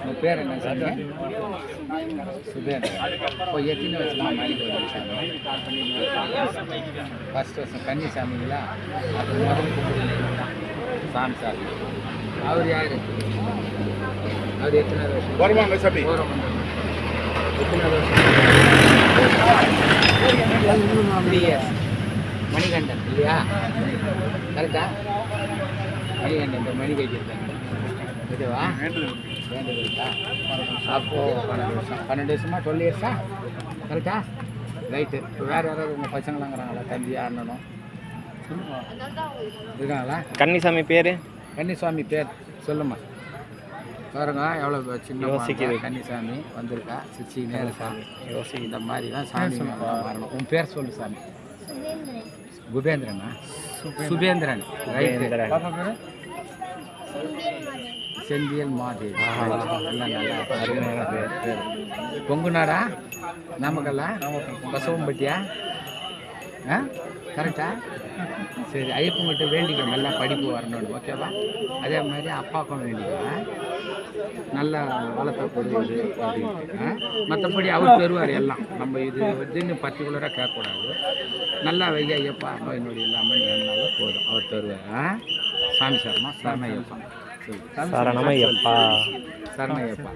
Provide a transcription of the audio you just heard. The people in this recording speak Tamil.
உங்கள் பேர் என்ன சாமி? சுபேந்திரன். இப்போ எத்தனை வருஷமா மலைக்கு வருது சாமி? ஃபஸ்ட் வருஷம் கன்னிசாமிங்களா? அது முதல் கும்பிடுங்க சாமி சாமி. அவர் யார்? அவர் எத்தனை வருஷம் வருவாங்க சாமி? எத்தனை வருஷம்? 3 இயர்ஸ். மணிகண்டன் இல்லையா? கரெக்டா? மணிகண்டன் இந்த மணி வைக்கிறாங்க இதுவா வேண்டுதல்க்கா? அப்போது 12 வருஷமா 12 இயர்ஸா? கரெக்டா? ரைட்டு. இப்போ வேறு யாராவது உங்கள் பசங்களாங்கிறாங்களா? தம்பி அண்ணனும் இருக்காங்களா? கன்னிசாமி பேர்? கன்னிசாமி பேர் சொல்லுமா பாருங்க. எவ்வளோ சின்ன யோசிக்குது. கன்னிசாமி வந்திருக்கா சிச்சி நேரசாமி யோசிக்கு. இந்த மாதிரி தான் சாமி வரணும். உன் பேர் சொல்லு சாமி. குபேந்திரனா? சுபேந்திரன். ரைட்டு. பாப்பா பேர் செந்தியல் மாதேவி. எல்லாம் நல்லா அருமையான பேர். கொங்குநாடா? நாமக்கல்லா? பசவம்பட்டியா? ஆ கரெக்டா? சரி, ஐயப்பங்கிட்ட வேண்டிக்கோ நல்லா படிப்பு வரணும்னு. ஓகேவா? அதே மாதிரி அப்பாவுக்கும் வேண்டிக்கோ நல்லா வளர்த்த கொடுக்குது அப்படின்ட்டு. மற்றபடி அவர் தருவார் எல்லாம். நம்ம இது இதுன்னு பர்டிகுலராக கேட்கக்கூடாது. நல்லா வையா ஐயப்பா நோய் நொடி இல்லாமல் நல்லா போதும் அவர் தருவார். சாமி சரணமா சரணையப்பா. சரணமையப்பா. சரணையப்பா.